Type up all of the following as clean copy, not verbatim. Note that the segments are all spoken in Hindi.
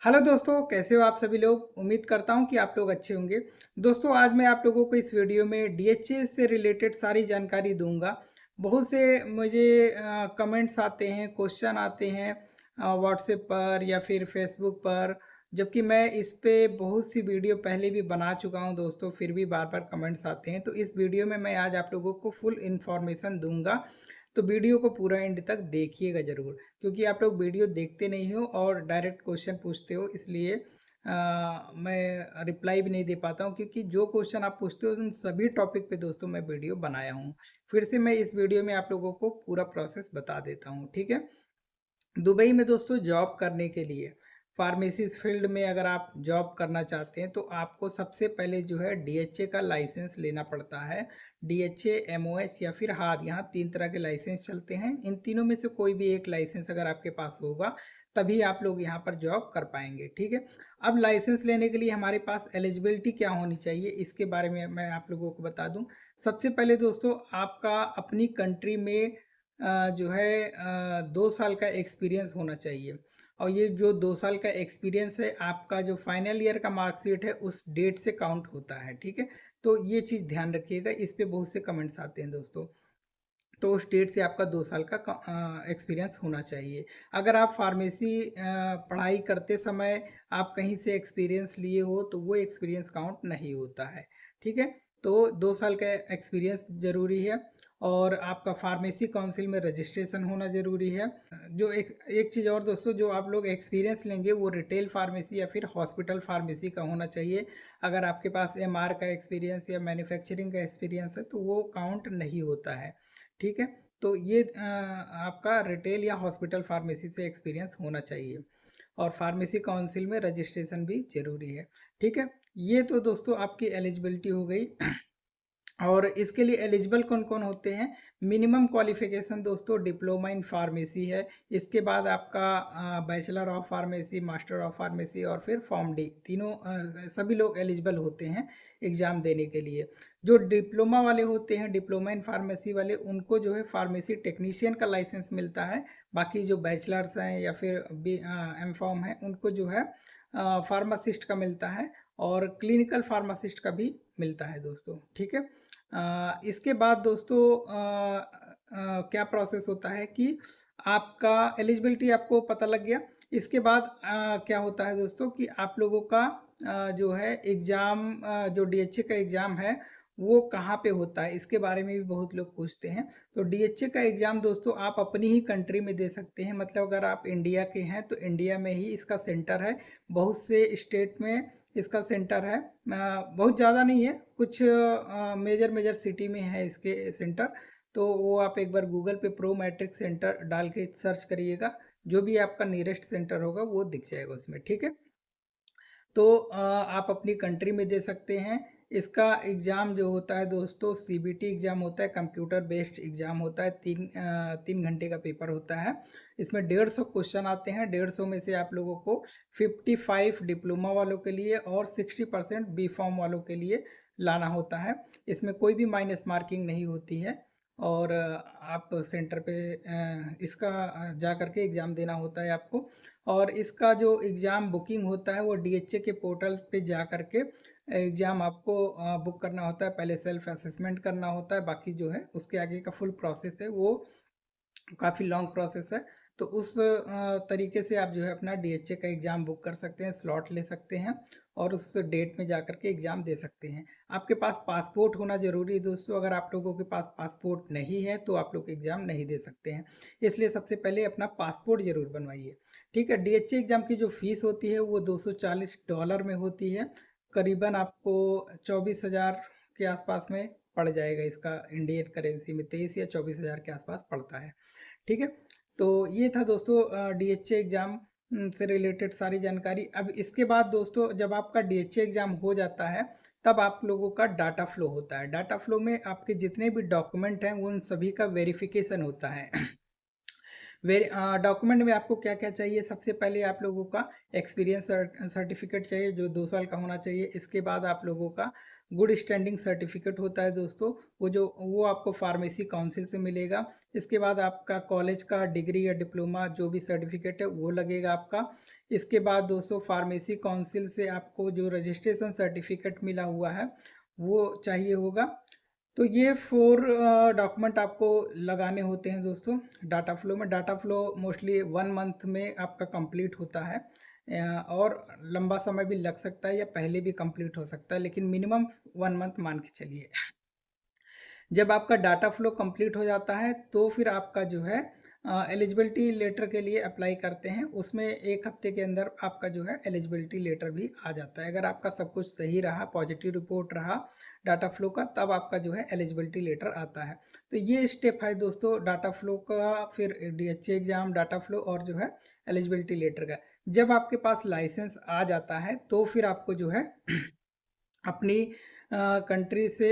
हेलो दोस्तों, कैसे हो आप सभी लोग। उम्मीद करता हूं कि आप लोग अच्छे होंगे। दोस्तों, आज मैं आप लोगों को इस वीडियो में डीएचएस से रिलेटेड सारी जानकारी दूंगा। बहुत से मुझे कमेंट्स आते हैं, क्वेश्चन आते हैं व्हाट्सएप पर या फिर फेसबुक पर। जबकि मैं इस पे बहुत सी वीडियो पहले भी बना चुका हूं दोस्तों, फिर भी बार बार कमेंट्स आते हैं। तो इस वीडियो में मैं आज आप लोगों को फुल इन्फॉर्मेशन दूंगा। तो वीडियो को पूरा एंड तक देखिएगा ज़रूर, क्योंकि आप लोग वीडियो देखते नहीं हो और डायरेक्ट क्वेश्चन पूछते हो, इसलिए मैं रिप्लाई भी नहीं दे पाता हूँ। क्योंकि जो क्वेश्चन आप पूछते हो उन सभी टॉपिक पे दोस्तों मैं वीडियो बनाया हूँ। फिर से मैं इस वीडियो में आप लोगों को पूरा प्रोसेस बता देता हूँ, ठीक है। दुबई में दोस्तों जॉब करने के लिए, फार्मेसी फील्ड में अगर आप जॉब करना चाहते हैं तो आपको सबसे पहले जो है डीएचए का लाइसेंस लेना पड़ता है। डीएचए, एमओएच या फिर हाद, यहाँ तीन तरह के लाइसेंस चलते हैं। इन तीनों में से कोई भी एक लाइसेंस अगर आपके पास होगा तभी आप लोग यहाँ पर जॉब कर पाएंगे, ठीक है। अब लाइसेंस लेने के लिए हमारे पास एलिजिबिलिटी क्या होनी चाहिए, इसके बारे में मैं आप लोगों को बता दूं। सबसे पहले दोस्तों, आपका अपनी कंट्री में जो है 2 साल का एक्सपीरियंस होना चाहिए। और ये जो 2 साल का एक्सपीरियंस है, आपका जो फाइनल ईयर का मार्कशीट है उस डेट से काउंट होता है, ठीक है। तो ये चीज़ ध्यान रखिएगा, इस पे बहुत से कमेंट्स आते हैं दोस्तों। तो उस डेट से आपका 2 साल का एक्सपीरियंस होना चाहिए। अगर आप फार्मेसी पढ़ाई करते समय आप कहीं से एक्सपीरियंस लिए हो तो वो एक्सपीरियंस काउंट नहीं होता है, ठीक है। तो 2 साल का एक्सपीरियंस ज़रूरी है। और आपका फार्मेसी काउंसिल में रजिस्ट्रेशन होना ज़रूरी है। जो एक एक चीज़ और दोस्तों, जो आप लोग एक्सपीरियंस लेंगे वो रिटेल फार्मेसी या फिर हॉस्पिटल फार्मेसी का होना चाहिए। अगर आपके पास एमआर का एक्सपीरियंस या मैन्युफैक्चरिंग का एक्सपीरियंस है तो वो काउंट नहीं होता है, ठीक है। तो ये आपका रिटेल या हॉस्पिटल फार्मेसी से एक्सपीरियंस होना चाहिए। और फार्मेसी काउंसिल में रजिस्ट्रेशन भी जरूरी है, ठीक है। ये तो दोस्तों आपकी एलिजिबिलिटी हो गई। और इसके लिए एलिजिबल कौन कौन होते हैं। मिनिमम क्वालिफिकेशन दोस्तों डिप्लोमा इन फार्मेसी है। इसके बाद आपका bachelor of pharmacy, master of pharmacy और फिर फॉर्म डी, तीनों सभी लोग एलिजिबल होते हैं एग्ज़ाम देने के लिए। जो डिप्लोमा वाले होते हैं, डिप्लोमा इन फार्मेसी वाले, उनको जो है फार्मेसी टेक्नीशियन का लाइसेंस मिलता है। बाकी जो बैचलर्स हैं या फिर एम फॉर्म है, उनको जो है फार्मासिस्ट का मिलता है। और क्लिनिकल फार्मासिस्ट का भी मिलता है दोस्तों, ठीक है। इसके बाद दोस्तों क्या प्रोसेस होता है कि आपका एलिजिबिलिटी आपको पता लग गया। इसके बाद क्या होता है दोस्तों कि आप लोगों का जो है एग्ज़ाम, जो डीएचए का एग्ज़ाम है वो कहाँ पे होता है, इसके बारे में भी बहुत लोग पूछते हैं। तो डीएचए का एग्ज़ाम दोस्तों आप अपनी ही कंट्री में दे सकते हैं। मतलब अगर आप इंडिया के हैं तो इंडिया में ही इसका सेंटर है। बहुत से स्टेट में इसका सेंटर है, बहुत ज़्यादा नहीं है, कुछ मेजर मेजर सिटी में है इसके सेंटर। तो वो आप एक बार गूगल पे प्रो मैट्रिक सेंटर डाल के सर्च करिएगा, जो भी आपका नियरेस्ट सेंटर होगा वो दिख जाएगा उसमें, ठीक है। तो आप अपनी कंट्री में दे सकते हैं। इसका एग्ज़ाम जो होता है दोस्तों, सीबीटी एग्ज़ाम होता है, कंप्यूटर बेस्ड एग्ज़ाम होता है। 3 घंटे का पेपर होता है। इसमें 150 क्वेश्चन आते हैं। 150 में से आप लोगों को 55 डिप्लोमा वालों के लिए और 60% बी फॉर्म वालों के लिए लाना होता है। इसमें कोई भी माइनस मार्किंग नहीं होती है। और आप सेंटर पे इसका जा करके एग्ज़ाम देना होता है आपको। और इसका जो एग्ज़ाम बुकिंग होता है वो डीएचए के पोर्टल पे जा करके एग्ज़ाम आपको बुक करना होता है। पहले सेल्फ असेसमेंट करना होता है, बाकी जो है उसके आगे का फुल प्रोसेस है वो काफ़ी लॉन्ग प्रोसेस है। तो उस तरीके से आप जो है अपना डीएचए का एग्ज़ाम बुक कर सकते हैं, स्लॉट ले सकते हैं और उस डेट में जा कर के एग्ज़ाम दे सकते हैं। आपके पास पासपोर्ट होना ज़रूरी है दोस्तों। अगर आप लोगों के पास पासपोर्ट नहीं है तो आप लोग एग्ज़ाम नहीं दे सकते हैं। इसलिए सबसे पहले अपना पासपोर्ट ज़रूर बनवाइए, ठीक है। डीएचए एग्ज़ाम की जो फ़ीस होती है वो $240 में होती है। करीबन आपको 24,000 के आसपास में पड़ जाएगा। इसका इंडियन करेंसी में 23 या 24,000 के आसपास पड़ता है, ठीक है। तो ये था दोस्तों डीएचए एग्ज़ाम से रिलेटेड सारी जानकारी। अब इसके बाद दोस्तों, जब आपका डीएचए एग्ज़ाम हो जाता है तब आप लोगों का डाटा फ्लो होता है। डाटा फ्लो में आपके जितने भी डॉक्यूमेंट हैं उन सभी का वेरिफिकेशन होता है। डॉक्यूमेंट में आपको क्या क्या चाहिए, सबसे पहले आप लोगों का एक्सपीरियंस सर्टिफिकेट चाहिए जो 2 साल का होना चाहिए। इसके बाद आप लोगों का गुड स्टैंडिंग सर्टिफिकेट होता है दोस्तों, वो आपको फार्मेसी काउंसिल से मिलेगा। इसके बाद आपका कॉलेज का डिग्री या डिप्लोमा जो भी सर्टिफिकेट है वो लगेगा आपका। इसके बाद दोस्तों फार्मेसी काउंसिल से आपको जो रजिस्ट्रेशन सर्टिफिकेट मिला हुआ है वो चाहिए होगा। तो ये 4 डॉक्यूमेंट आपको लगाने होते हैं दोस्तों डाटा फ्लो में। डाटा फ्लो मोस्टली 1 मंथ में आपका कंप्लीट होता है, और लंबा समय भी लग सकता है या पहले भी कंप्लीट हो सकता है, लेकिन मिनिमम 1 मंथ मान के चलिए। जब आपका डाटा फ्लो कंप्लीट हो जाता है तो फिर आपका जो है एलिजिबिलिटी लेटर के लिए अप्लाई करते हैं। उसमें 1 हफ्ते के अंदर आपका जो है एलिजिबिलिटी लेटर भी आ जाता है। अगर आपका सब कुछ सही रहा, पॉजिटिव रिपोर्ट रहा डाटा फ्लो का, तब आपका जो है एलिजिबिलिटी लेटर आता है। तो ये स्टेप है दोस्तों डाटा फ्लो का, फिर डीएचए एग्जाम, डाटा फ्लो और जो है एलिजिबिलिटी लेटर का। जब आपके पास लाइसेंस आ जाता है तो फिर आपको जो है अपनी कंट्री से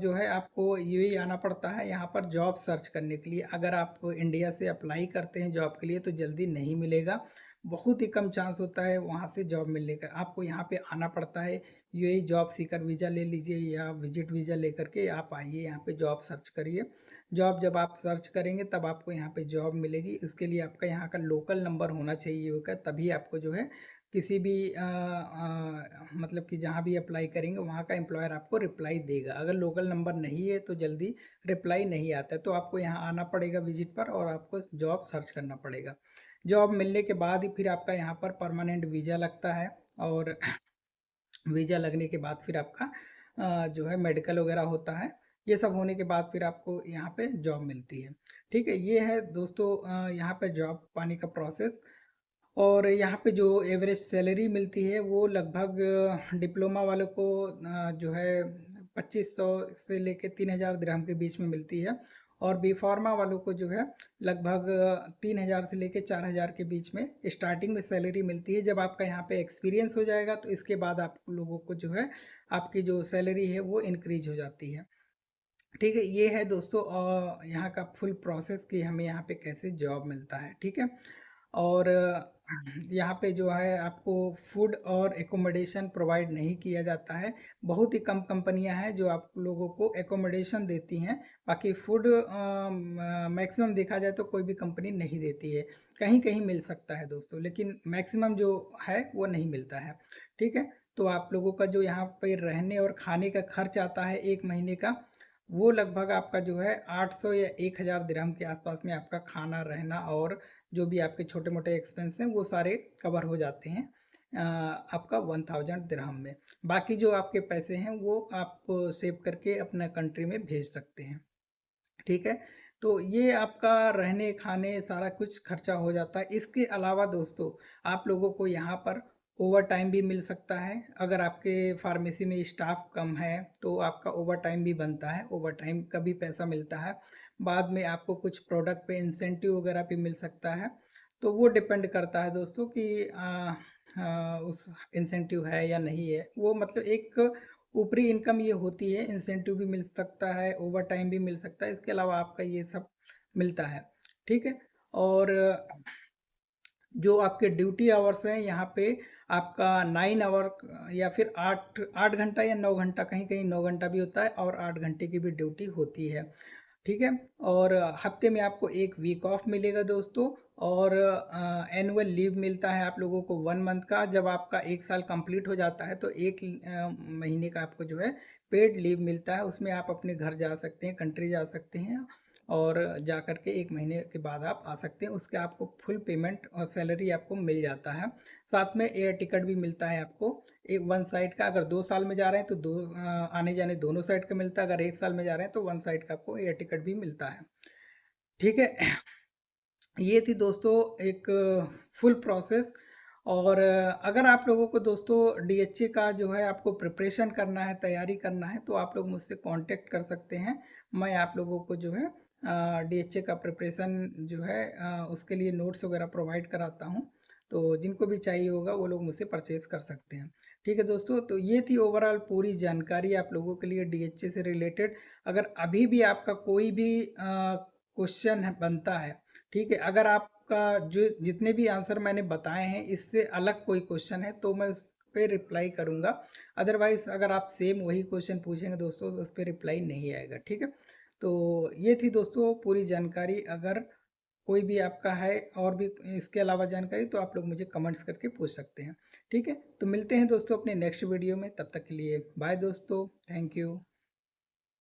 जो है आपको यूएई आना पड़ता है यहाँ पर जॉब सर्च करने के लिए। अगर आप इंडिया से अप्लाई करते हैं जॉब के लिए तो जल्दी नहीं मिलेगा, बहुत ही कम चांस होता है वहाँ से जॉब मिलने का। आपको यहाँ पे आना पड़ता है, यूएई जॉब सीकर वीज़ा ले लीजिए या विजिट वीज़ा लेकर के आप आइए यहाँ पे जॉब सर्च करिए। जॉब जब आप सर्च करेंगे तब आपको यहाँ पे जॉब मिलेगी। इसके लिए आपका यहाँ का लोकल नंबर होना चाहिए होगा, तभी आपको जो है किसी भी मतलब कि जहाँ भी अप्लाई करेंगे वहाँ का एम्प्लॉयर आपको रिप्लाई देगा। अगर लोकल नंबर नहीं है तो जल्दी रिप्लाई नहीं आता है, तो आपको यहाँ आना पड़ेगा विजिट पर और आपको जॉब सर्च करना पड़ेगा। जॉब मिलने के बाद ही फिर आपका यहाँ पर परमानेंट वीज़ा लगता है, और वीज़ा लगने के बाद फिर आपका जो है मेडिकल वगैरह होता है। ये सब होने के बाद फिर आपको यहाँ पे जॉब मिलती है। ठीक है, ये है दोस्तों यहाँ पे जॉब पाने का प्रोसेस। और यहाँ पे जो एवरेज सैलरी मिलती है वो लगभग डिप्लोमा वालों को जो है 2500 से लेके 3000 दिरहम के बीच में मिलती है, और बी फार्मा वालों को जो है लगभग 3000 से लेके 4000 के बीच में स्टार्टिंग में सैलरी मिलती है। जब आपका यहाँ पे एक्सपीरियंस हो जाएगा तो इसके बाद आप लोगों को जो है आपकी जो सैलरी है वो इंक्रीज हो जाती है। ठीक है, ये है दोस्तों यहाँ का फुल प्रोसेस कि हमें यहाँ पे कैसे जॉब मिलता है। ठीक है, और यहाँ पे जो है आपको फूड और एकोमोडेशन प्रोवाइड नहीं किया जाता है। बहुत ही कम कंपनियां हैं जो आप लोगों को एकोमोडेशन देती हैं, बाकी फूड मैक्सिमम देखा जाए तो कोई भी कंपनी नहीं देती है। कहीं कहीं मिल सकता है दोस्तों, लेकिन मैक्सिमम जो है वो नहीं मिलता है। ठीक है, तो आप लोगों का जो यहाँ पे रहने और खाने का खर्च आता है 1 महीने का, वो लगभग आपका जो है 800 या 1000 दिरहम के आसपास में आपका खाना रहना और जो भी आपके छोटे मोटे एक्सपेंस हैं वो सारे कवर हो जाते हैं आपका 1000 दिरहम में। बाकी जो आपके पैसे हैं वो आप सेव करके अपना कंट्री में भेज सकते हैं। ठीक है, तो ये आपका रहने खाने सारा कुछ खर्चा हो जाता है। इसके अलावा दोस्तों आप लोगों को यहाँ पर ओवर टाइम भी मिल सकता है। अगर आपके फार्मेसी में स्टाफ कम है तो आपका ओवर टाइम भी बनता है, ओवर टाइम का भी पैसा मिलता है। बाद में आपको कुछ प्रोडक्ट पे इंसेंटिव वगैरह भी मिल सकता है। तो वो डिपेंड करता है दोस्तों कि उस इंसेंटिव है या नहीं है। वो मतलब एक ऊपरी इनकम ये होती है, इंसेंटिव भी मिल सकता है, ओवर टाइम भी मिल सकता है, इसके अलावा आपका ये सब मिलता है। ठीक है, और जो आपके ड्यूटी आवर्स हैं यहाँ पे आपका 9 आवर या फिर 8 8 घंटा या 9 घंटा, कहीं कहीं 9 घंटा भी होता है और 8 घंटे की भी ड्यूटी होती है। ठीक है, और हफ्ते में आपको 1 वीक ऑफ मिलेगा दोस्तों, और एनुअल लीव मिलता है आप लोगों को 1 मंथ का। जब आपका 1 साल कंप्लीट हो जाता है तो 1 महीने का आपको जो है पेड लीव मिलता है। उसमें आप अपने घर जा सकते हैं, कंट्री जा सकते हैं, और जा कर के 1 महीने के बाद आप आ सकते हैं। उसके आपको फुल पेमेंट और सैलरी आपको मिल जाता है। साथ में एयर टिकट भी मिलता है आपको, एक 1 साइड का। अगर 2 साल में जा रहे हैं तो आने जाने दोनों साइड का मिलता है। अगर 1 साल में जा रहे हैं तो 1 साइड का आपको एयर टिकट भी मिलता है। ठीक है, ये थी दोस्तों एक फुल प्रोसेस। और अगर आप लोगों को दोस्तों डीएचए का जो है आपको प्रिपरेशन करना है, तैयारी करना है, तो आप लोग मुझसे कांटेक्ट कर सकते हैं। मैं आप लोगों को जो है डीएचए का प्रिपरेशन जो है उसके लिए नोट्स वगैरह प्रोवाइड कराता हूँ। तो जिनको भी चाहिए होगा वो लोग मुझसे परचेज कर सकते हैं। ठीक है दोस्तों, तो ये थी ओवरऑल पूरी जानकारी आप लोगों के लिए डीएचए से रिलेटेड। अगर अभी भी आपका कोई भी क्वेश्चन बनता है ठीक है, अगर आपका जो जितने भी आंसर मैंने बताए हैं इससे अलग कोई क्वेश्चन है तो मैं उस पे रिप्लाई करूँगा। अदरवाइज़ अगर आप सेम वही क्वेश्चन पूछेंगे दोस्तों तो उस पे रिप्लाई नहीं आएगा, ठीक है। तो ये थी दोस्तों पूरी जानकारी। अगर कोई भी आपका है और भी इसके अलावा जानकारी तो आप लोग मुझे कमेंट्स करके पूछ सकते हैं, ठीक है। तो मिलते हैं दोस्तों अपने नेक्स्ट वीडियो में, तब तक के लिए बाय दोस्तों, थैंक यू।